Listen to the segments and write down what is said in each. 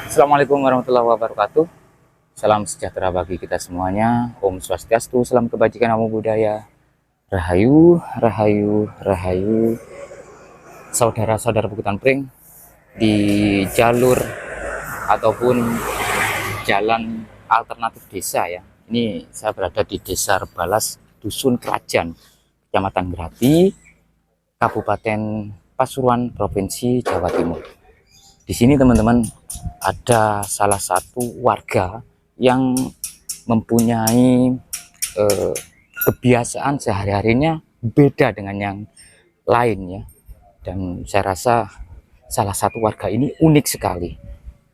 Assalamualaikum warahmatullahi wabarakatuh. Salam sejahtera bagi kita semuanya. Om Swastiastu, salam kebajikan, namo budaya. Rahayu, rahayu, rahayu. Saudara-saudara Bukutan Pring di jalur ataupun jalan alternatif desa ya. Ini saya berada di Desa Rebalas, Dusun Kerajaan, Kecamatan Grati, Kabupaten Pasuruan, Provinsi Jawa Timur. Di sini teman-teman ada salah satu warga yang mempunyai kebiasaan sehari-harinya beda dengan yang lain ya. Dan saya rasa salah satu warga ini unik sekali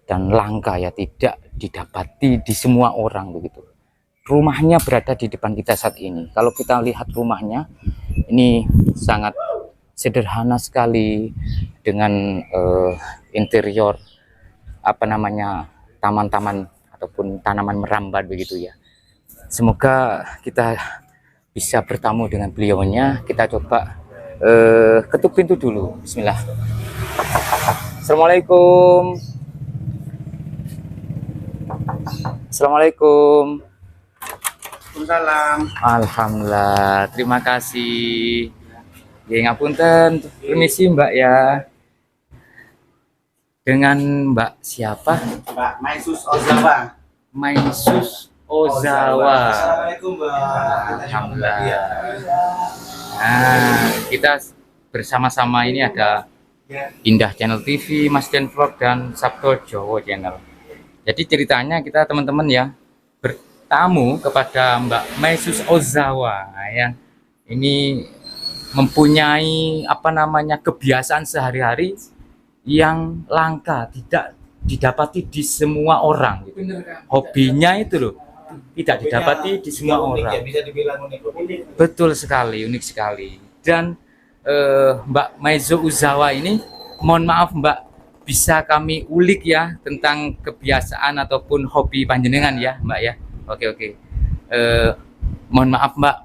dan langka ya, tidak didapati di semua orang begitu. Rumahnya berada di depan kita saat ini. Kalau kita lihat rumahnya ini sangat sederhana sekali dengan interior taman-taman ataupun tanaman merambat begitu ya. Semoga kita bisa bertemu dengan beliaunya. Kita coba ketuk pintu dulu. Bismillah. Assalamualaikum. Assalamualaikum. Waalaikumsalam. Alhamdulillah, terima kasih. Ya, ngapunten, permisi Mbak ya. Dengan Mbak siapa? Mbak Maisus Ozawa. Maisus Ozawa. Assalamualaikum Mbak. Alhamdulillah. Iya. Nah, kita bersama-sama ini ada Indah Channel TV, Mas Den Vlog, dan Sabto Jowo Channel. Jadi ceritanya kita teman-teman ya bertamu kepada Mbak Maisus Ozawa yang ini mempunyai kebiasaan sehari-hari yang langka, tidak didapati di semua orang gitu. Hobinya itu loh tidak didapati di semua orang. Bisa dibilang unik. Betul sekali, unik sekali. Dan Mbak Maisus Ozawa ini, mohon maaf Mbak, bisa kami ulik ya tentang kebiasaan ataupun hobi panjenengan ya Mbak ya. Oke. Mohon maaf Mbak,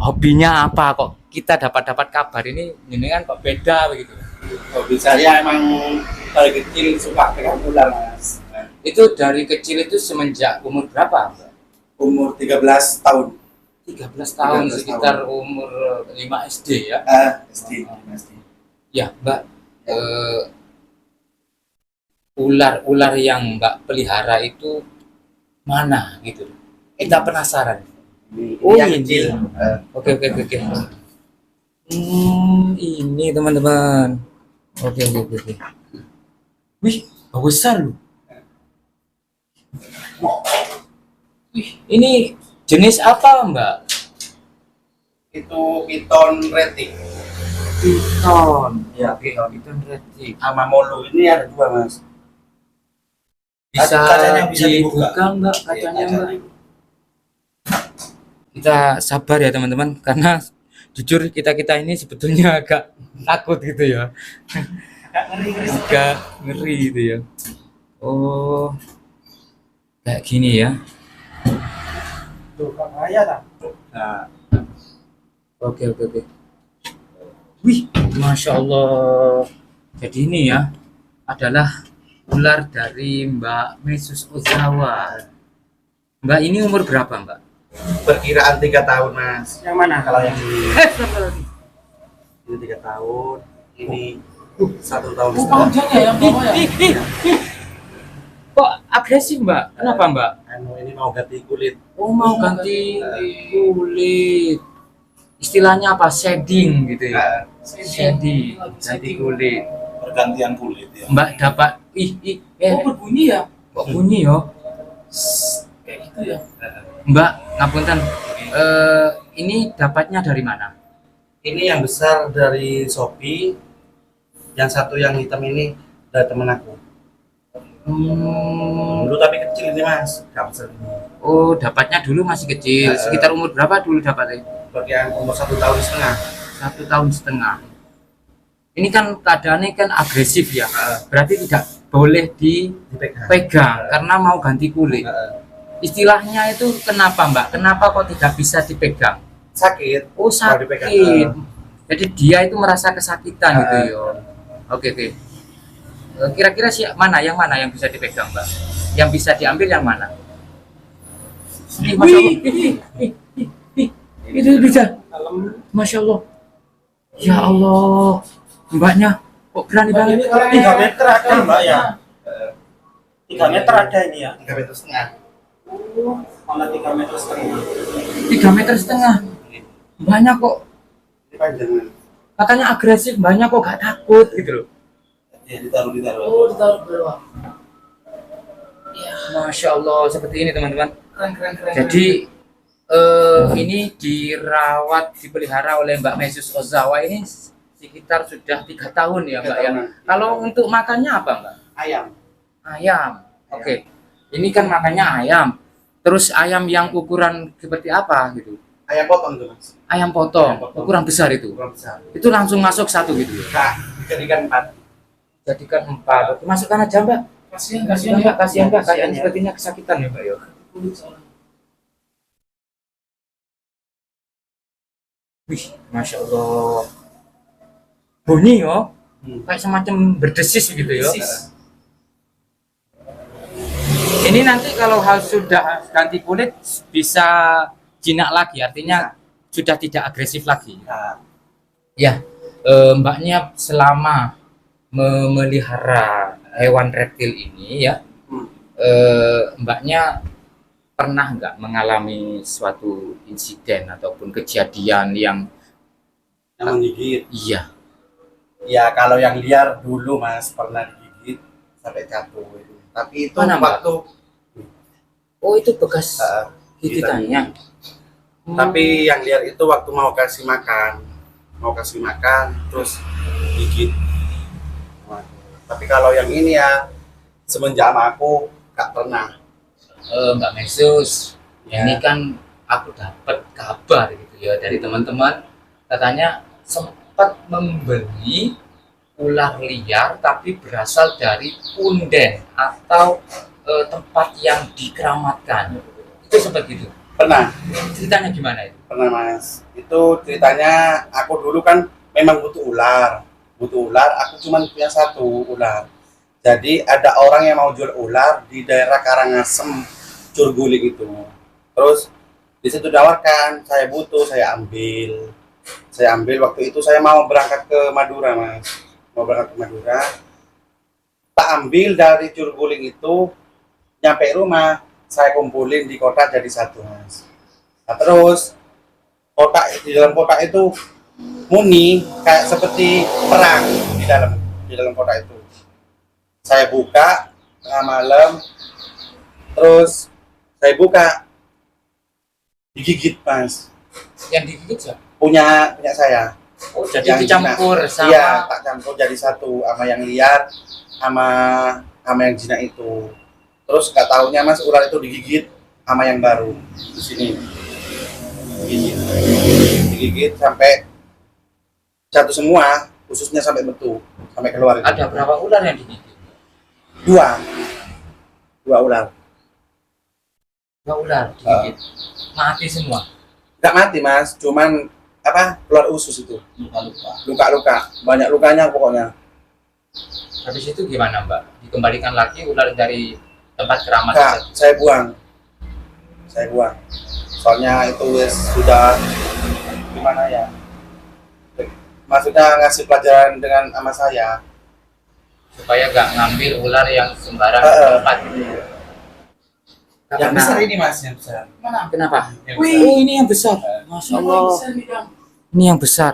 hobinya apa kok kita dapat kabar ini jenengan kok beda begitu? Hobi saya emang dari kecil suka pegang ular Mas. Nah, Itu dari kecil itu semenjak umur berapa Mbak? umur 13 tahun. 13 tahun, 13 sekitar tahun. umur 5 SD ya? SD. Ya Mbak, ular-ular yang Mbak pelihara itu mana gitu? Kita penasaran. Oh, yang ini. kecil. Oke. Ini teman-teman. Oke. Wih, besar loh. Wih, ini jenis apa Mbak? Itu piton retik Piton. Ya, Piton retik. sama molo. Ini ada dua Mas. Bisa Kacanya bisa dibuka dibuka. Mbak, kacanya Mbak? Kita sabar ya teman-teman, karena jujur kita ini sebetulnya agak takut gitu ya. Agak ngeri gitu ya. Oh, kayak gini ya. Tuh, Kang Raya lah. Nah, Oke. Wih, Masya Allah. Jadi ini ya adalah ular dari Mbak Maisus Ozawa. Mbak ini umur berapa Mbak? perkiraan 3 tahun Mas. Yang mana? Kalau yang ini Astagfirullahaladzim. 3 tahun, ini 1 tahun Oh, setengah. panjang ya yang bawah ya? Ih. Kok agresif Mbak? Kenapa Mbak? Ini mau ganti kulit. Oh, mau ganti kulit. Istilahnya apa? Shading gitu ya. Shading, ganti kulit. Pergantian kulit ya. Mbak dapat Oh, berbunyi ya? kok bunyi yo? Kayak gitu ya? Mbak, ngapunten. Ini dapatnya dari mana? Ini yang besar dari Shopee, yang satu yang hitam ini dari temen aku. Dulu tapi kecil ini Mas, gak besar ini. Oh, dapatnya dulu masih kecil. Sekitar umur berapa dulu dapatnya? Perkiraan umur 1 tahun setengah. 1 tahun setengah. Ini kan keadaannya kan agresif ya. Berarti tidak boleh Dipegang. dipegang karena mau ganti kulit. Istilahnya itu kenapa Mbak? Kenapa kok tidak bisa dipegang? Sakit. Oh, Kalau dipegang. sakit. Jadi dia itu merasa kesakitan gitu ya. Oke. Kira-kira yang mana yang bisa dipegang, Mbak? Yang bisa diambil yang mana? Ih, Masya Allah. Itu bisa. Masya Allah. Ya Allah. Mbaknya kok berani banget? Ini kalau 3 meter ada Mbak ya. 3 meter ada ini ya. 3,5 meter. Mana 3 meter setengah. 3,5 meter. Mbaknya kok Ini panjang. katanya agresif, mbaknya kok gak takut gitu loh. Ya, ditaruh. Oh, ditaruh ke bawah. Masya Allah, seperti ini teman-teman. Keren. Jadi ini dirawat, dipelihara oleh Mbak Mesus Ozawa ini sekitar sudah 3 tahun ya Mbak ya. Kalau untuk makannya apa Mbak? Ayam. Ayam. Oke. Ini kan makannya ayam. Terus ayam yang ukuran seperti apa gitu? Ayam potong tuh Mas. Ayam potong, Ayam potong. ukuran besar itu. Kurang besar. Itu langsung masuk 1 gitu ya. Nah, dijadikan 4. Jadikan 4. Oke, masukkan aja Mbak. Kasihan Mbak, kasihan Mbak, kayaknya Kasihan ya. sepertinya kesakitan ya Mbak ya. Kulit soalnya. Wih, Masya Allah. Bunyi yo. Hmm. Kayak semacam berdesis gitu ya. Persis. Ini nanti kalau hal sudah ganti kulit bisa jinak lagi, artinya sudah tidak agresif lagi. Nah, Ya, mbaknya selama memelihara hewan reptil ini ya, hmm. mbaknya pernah nggak mengalami suatu insiden ataupun kejadian yang yang menggigit. iya, Ya kalau yang liar dulu Mas pernah digigit sampai jatuh itu. Tapi itu Mana, Mbak? waktu oh itu bekas gigitannya. tapi yang liar itu waktu mau kasih makan terus gigit. Tapi kalau yang ini ya semenjak sama aku gak pernah. Mbak Mesus, Ya. ini kan aku dapat kabar gitu ya dari teman-teman, katanya sempat membeli ular liar tapi berasal dari punden atau tempat yang dikeramatkan. Itu seperti itu. Pernah Ceritanya gimana itu? Mas. Itu ceritanya aku dulu kan memang butuh ular. Aku cuma punya 1 ular. Jadi ada orang yang mau jual ular di daerah Karangasem, Curguling itu. Terus di situ tawarkan, saya butuh, saya ambil. Waktu itu saya mau berangkat ke Madura, Mas. Tak ambil dari Curguling itu, nyampe rumah, saya kumpulin di kotak jadi 1, Mas. Nah, terus di dalam kotak itu muni kayak seperti perang di dalam kotak itu. Saya buka tengah malam, terus saya buka digigit Mas. Yang digigit siapa? Punya saya. Oh, jadi Yang dicampur jinak. sama Iya, tak campur jadi 1 sama yang liar sama yang jinak itu. Terus nggak tahunya Mas ular itu digigit sama yang baru di sini. Digigit sampai jatuh semua, khususnya sampai betul, sampai keluar itu. Ada berapa ular yang digigit? 2 ular. 2 ular digigit. Mati semua. Nggak mati Mas, cuman keluar usus itu, luka-luka, banyak lukanya pokoknya. Habis itu gimana Mbak? Dikembalikan lagi ular dari tempat keramat? Nggak, saya buang. Soalnya itu sudah gimana ya? Maksudnya ngasih pelajaran dengan sama saya. Supaya nggak ngambil ular yang sembarang tempat. Yang besar ini Mas, yang besar. Mana? Kenapa? Yang Wih. besar. Oh ini yang besar. Masya Allah. Bisa nih, Bang. Ini yang besar.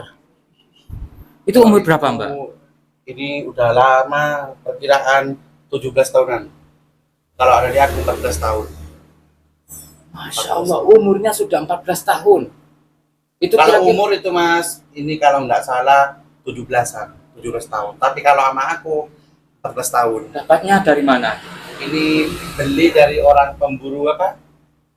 Itu umur berapa Mbak? Ini udah lama, perkiraan 17 tahunan. Kalau ada di aku 14 tahun. Masya Allah, umurnya sudah 14 tahun. Itu Kalau kira-kira- umur itu Mas, ini kalau nggak salah 17 tahun. Tapi kalau sama aku 14 tahun. dapatnya dari mana? Ini beli dari orang pemburu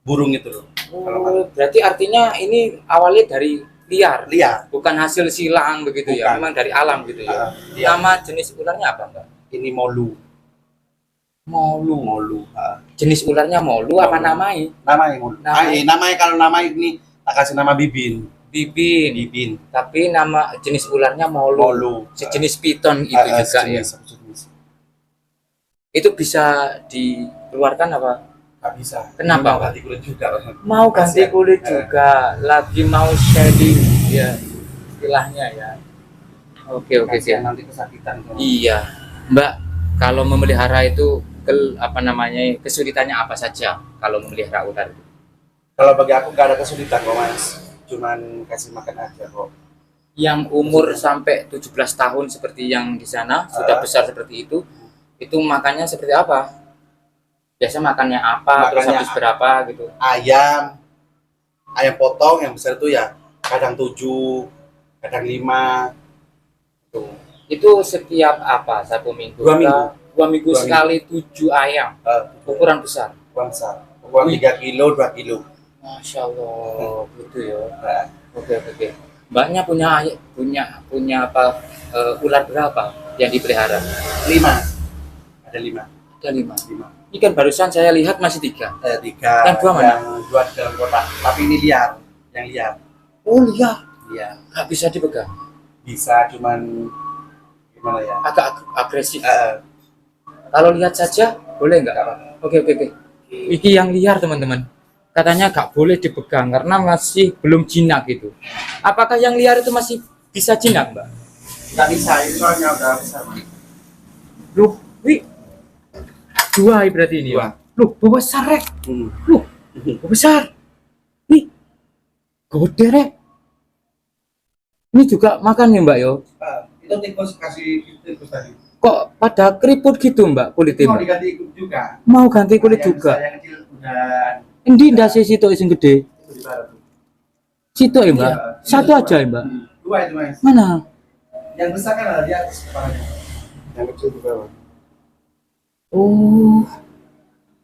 burung itu loh. Oh, berarti artinya ini awalnya dari liar, Liar. bukan hasil silang begitu ya, Bukan. memang dari alam gitu ya. Liar. Nama jenis ularnya apa Mbak? Ini molu. Molu. Jenis ularnya molu apa Molu. namanya? Namanya molu. Namanya. Namanya kalau nama ini tak kasih nama Bibin. Bibin. Tapi nama jenis ularnya molu. Molu. Sejenis piton itu juga ya. Sejenis. Itu bisa dikeluarkan apa? Nggak bisa. Kenapa, Mau Pak? ganti kulit juga. Mau ganti Kasihan. kulit juga, lagi mau shedding ya istilahnya ya. Oke Kasihan sih. nanti kesakitan. Iya, Mbak, kalau memelihara itu apa namanya kesulitannya apa saja kalau memelihara ular itu? Kalau bagi aku nggak ada kesulitan kok Mas, cuman kasih makan aja kok. Yang umur sampai 17 tahun seperti yang di sana sudah besar seperti itu makannya seperti apa? Biasa makannya apa, terus Makannya habis berapa gitu? ayam potong yang besar itu ya kadang 7, kadang 5 tuh. Itu setiap apa? 1 minggu? 2 minggu. 2 minggu 2 sekali 7 ayam, ukuran besar. Ukuran 3 kilo, 2 kilo. Masya Allah, gitu ya. Nah, Oke. Mbaknya punya apa ular berapa yang dipelihara? 5. Ada 5. Ada 5. Ini kan barusan saya lihat masih 3. 3. Yang 2 mana? Yang 2 di dalam kotak. Tapi ini liar, yang liar. Oh liar, Iya. nggak bisa dipegang. Bisa cuman gimana ya? Agak agresif. Kalau lihat saja boleh nggak? Oke. Iki yang liar teman-teman. Katanya nggak boleh dipegang karena masih belum jinak gitu. Apakah yang liar itu masih bisa jinak, Mbak? Nggak bisa, ini soalnya udah besar. Mas. Loh, wih, 2 berarti ini. 2. Ya? Loh, besar rek. Hmm. Loh, besar. Nih, gede rek. Ini juga makan ya Mbak yo. Itu tikus kasih tikus tadi. Kok pada keriput gitu Mbak kulitnya? Mau Mbak? diganti juga. Mau ganti kulit Yang juga. besar, yang kecil udah Endi ndak sih situ sing gede? itu di barat. Situ ya Mbak. Iya. Satu aja ya Mbak. 2 itu Mas. Mana? Yang besar kan ada di atas kepalanya. Yang kecil di bawah. Oh,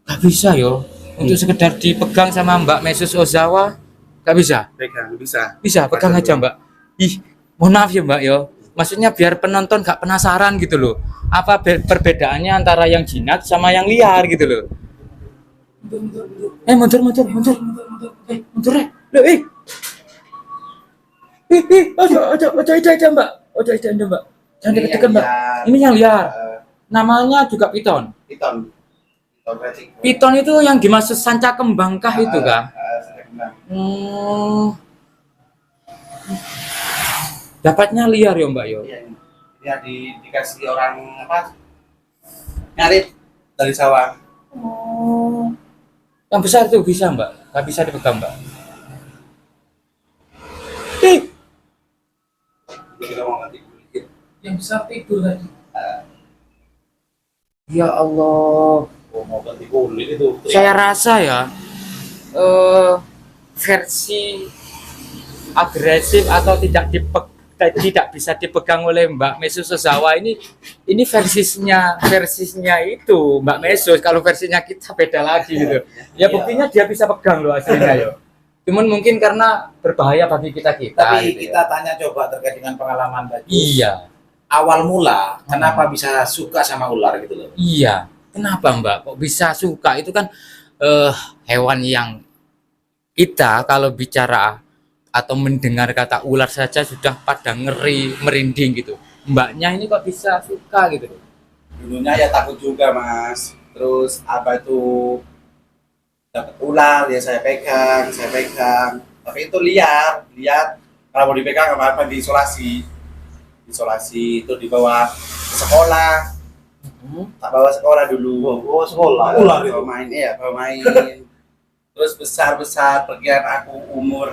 nggak bisa yo. Untuk sekedar dipegang sama Mbak Mesus Ozawa, nggak bisa. Pegang bisa. Bisa pegang aja Mbak. Ih, mohon maaf ya Mbak yo. Maksudnya biar penonton nggak penasaran gitu loh. Apa perbedaannya antara yang jinak sama yang liar gitu loh. Mundur. Mundur ya. Loh, ojo aja Mbak. Ojo aja Mbak. Jangan Ini deket-deket yang Mbak. liar. Ini yang liar. Eh, Namanya juga piton. Piton. Piton racing. Piton itu yang dimaksud sanca kembangkah itu kah? Sanca kembang. Dapatnya liar ya Mbak yo. Iya, dikasih orang apa? Ngarit dari sawah. Oh. Yang besar itu bisa Mbak, nggak bisa dipegang Mbak. Kita mau ganti kulit. Yang besar tidur tadi. Ya Allah. Mau ganti kulit itu. Saya rasa ya versi agresif atau tidak bisa dipegang oleh Mbak Mesus Ozawa ini versinya itu Mbak Mesus. Kalau versinya kita beda lagi gitu. Ya buktinya dia bisa pegang loh aslinya yo. Cuman mungkin karena berbahaya bagi kita Tapi gitu kita ya. tanya coba terkait dengan pengalaman Bagus. Iya. Awal mula kenapa bisa suka sama ular gitu loh? Iya, kenapa Mbak? Kok bisa suka? Itu kan hewan yang kita kalau bicara atau mendengar kata ular saja sudah pada ngeri, merinding gitu. Mbaknya ini kok bisa suka gitu? Dulunya ya takut juga Mas. Terus apa itu dapat ular ya saya pegang. Tapi itu liar. Kalau mau dipegang apa diisolasi itu dibawa ke sekolah. Tak bawa sekolah dulu. Oh, sekolah. Ular itu main ya, bawa main. Terus besar pergian aku umur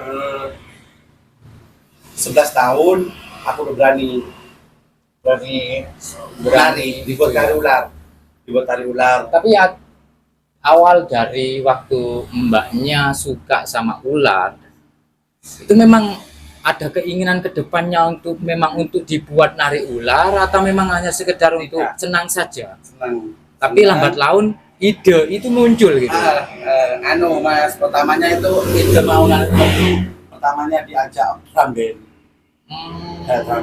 11 tahun aku udah berani dibuat tari ular. Tapi ya awal dari waktu Mbaknya suka sama ular itu memang ada keinginan kedepannya untuk dibuat narik ular atau memang hanya sekedar untuk senang saja? Senang. Tapi lambat laun ide itu muncul gitu. Mas, pertamanya itu ide mau narik ular. Pertamanya diajak drum band.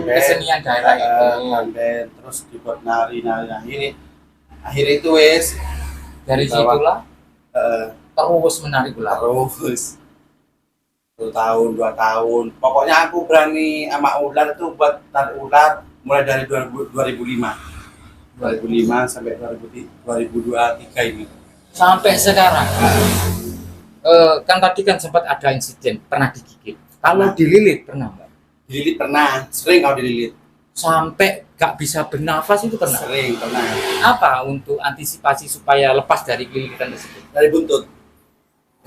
Kesenian daerah itu. Drum band, terus dibuat nari. Akhirnya itu wes Dari situlah terus menarik ular. terus 1 tahun 2 tahun pokoknya aku berani sama ular itu buat tarik ular mulai dari 2005 2005 sampai 2023 ini. Sampai sekarang. Kan tadi kan sempat ada insiden pernah digigit. Kalau dililit pernah nggak? Dililit pernah, sering kalau dililit. Sampai nggak bisa bernafas itu pernah. Sering pernah. Apa untuk antisipasi supaya lepas dari lilitan tersebut? Dari buntut.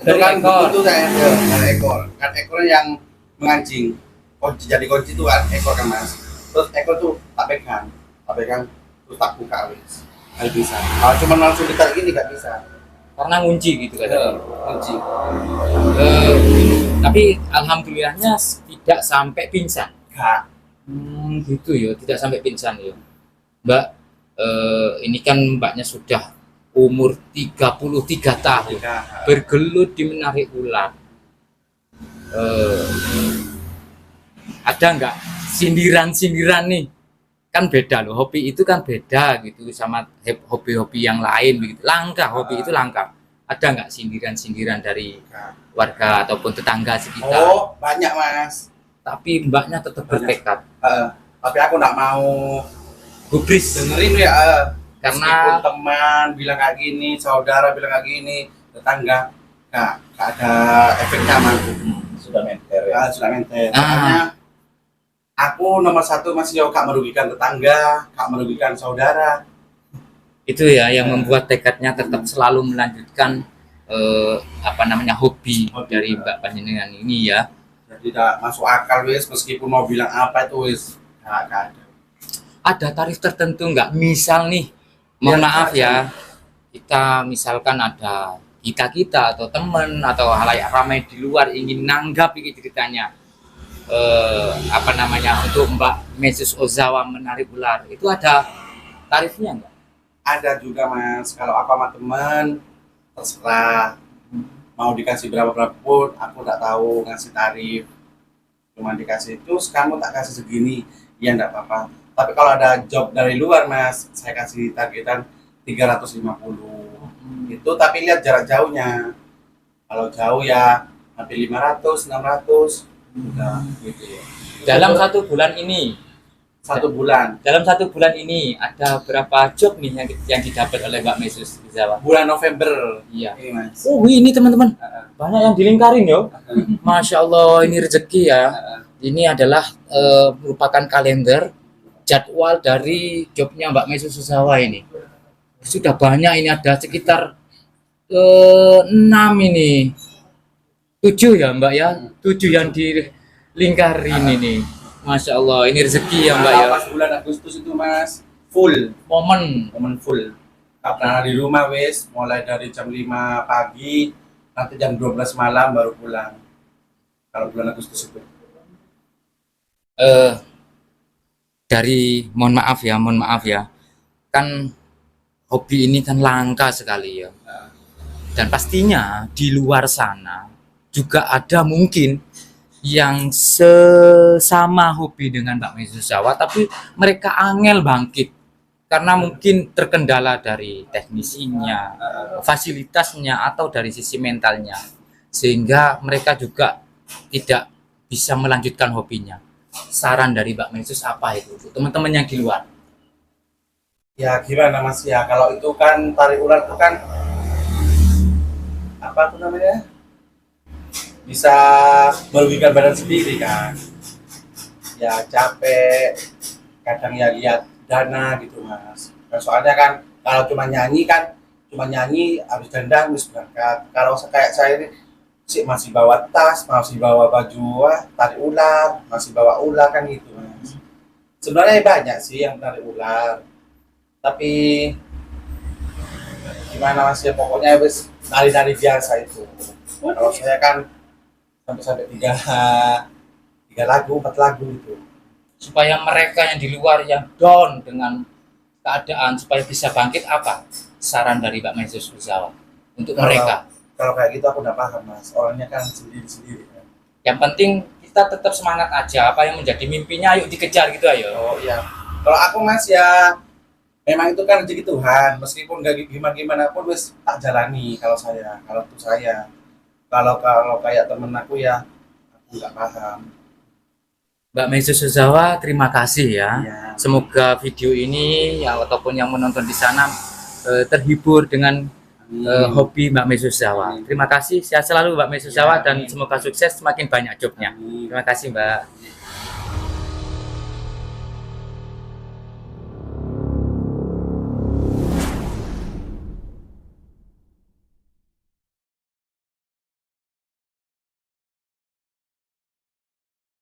Dari Itu kan ekor. buntut itu dari ekor. Kan ekornya yang mengancing. Kunci jadi kunci itu kan ekor kan mas. Terus ekor tuh tak pegang, terus tak buka wis. Nggak bisa. Kalau cuma langsung ditarik gini nggak bisa. Karena ngunci gitu katanya. Kunci. Tapi alhamdulillahnya tidak sampai pingsan. Nggak. Gitu ya, tidak sampai pingsan ya. Mbak, ini kan mbaknya sudah umur 33 tahun, Nggak. bergelut di menarik ular. Ada nggak sindiran-sindiran nih? Kan beda loh, hobi itu kan beda gitu sama hobi-hobi yang lain begitu. Langka, hobi itu langka. Ada nggak sindiran-sindiran dari warga ataupun tetangga sekitar? Oh banyak mas. Tapi mbaknya tetap bertekad. Tapi aku nggak mau Gubris dengerin ya. karena Meskipun teman bilang kayak gini, saudara bilang kayak gini, tetangga nggak ada efeknya mas. Sudah menter ya. Sudah menter. Makanya aku nomor satu masih gak merugikan tetangga, gak merugikan saudara. itu ya yang membuat tekadnya tetap selalu melanjutkan hobi dari Mbak Panjenengan ini ya. Jadi tidak masuk akal wis, meskipun mau bilang apa itu wis nggak ada. Ada tarif tertentu nggak? Misal nih, mohon Ya, maaf ada. ya, kita misalkan ada kita atau teman atau halayak ramai di luar ingin nanggap ini ceritanya, untuk Mbak Mesus Ozawa menarik ular, itu ada tarifnya nggak? Ada juga mas, kalau aku sama teman terserah mau dikasih berapa pun, aku nggak tahu ngasih tarif. Cuma dikasih terus kamu tak kasih segini, ya nggak apa-apa. Tapi kalau ada job dari luar mas, saya kasih targetan 350. Itu tapi lihat jarak jauhnya. Kalau jauh ya hampir 500, 600. Udah gitu ya. Dalam 1 bulan ini, Satu bulan. dalam 1 bulan ini ada berapa job nih yang didapat oleh Mbak Mesus Ozawa? Bulan November. Iya. Ini mas. Oh ini teman-teman, banyak yang dilingkarin yo. Masya Allah, ini rezeki ya. Ini adalah merupakan kalender jadwal dari jobnya Mbak Mesus Ozawa ini. Sudah banyak, ini ada sekitar 6 ini. 7 ya Mbak ya, 7 yang dilingkarin ini. Masya Allah, ini rezeki ya Mbak ya. Pas bulan Agustus itu mas, full. Momen Full. Gak pernah di rumah wes, mulai dari jam 5 pagi, nanti jam 12 malam baru pulang. Kalau bulan Agustus itu. Mohon maaf ya, kan hobi ini kan langka sekali ya, dan pastinya di luar sana juga ada mungkin yang sesama hobi dengan Mbak Mesus Ozawa, tapi mereka angel bangkit karena mungkin terkendala dari teknisinya, fasilitasnya, atau dari sisi mentalnya, sehingga mereka juga tidak bisa melanjutkan hobinya. Saran dari Mbak Mesus apa itu untuk teman-teman yang di luar? Ya gimana mas ya, kalau itu kan tarik ular itu kan apa tuh namanya? Bisa merugikan badan sendiri kan. Ya capek, kadang ya lihat dana gitu mas. Nah, soalnya kan kalau cuma nyanyi habis dandang habis berangkat. Kalau kayak saya ini sih masih bawa tas, masih bawa baju tarik ular, masih bawa ular kan gitu mas. Sebenarnya banyak sih yang tarik ular, tapi gimana mas ya, pokoknya habis nari-nari biasa itu. Kalau saya kan sampai 3 lagu, 4 lagu itu. Supaya mereka yang di luar yang down dengan keadaan supaya bisa bangkit, apa saran dari Mbak Mesus Ozawa untuk mereka? Kalau kayak gitu aku udah paham mas, orangnya kan sendiri-sendiri kan. Yang penting kita tetap semangat aja, apa yang menjadi mimpinya ayo dikejar gitu ayo. Oh iya, kalau aku mas ya memang itu kan rezeki Tuhan, meskipun gak gimana pun wes tak jalani. Kalau itu saya kalau kayak temen aku ya aku nggak paham. Mbak Mesu Suzawa, terima kasih ya. Ya. Semoga video ini ya, ataupun yang menonton di sana terhibur dengan hobi Mbak Mesu Suzawa. Terima kasih, sehat selalu Mbak Mesu Suzawa dan semoga sukses, semakin banyak jobnya. Terima kasih Mbak.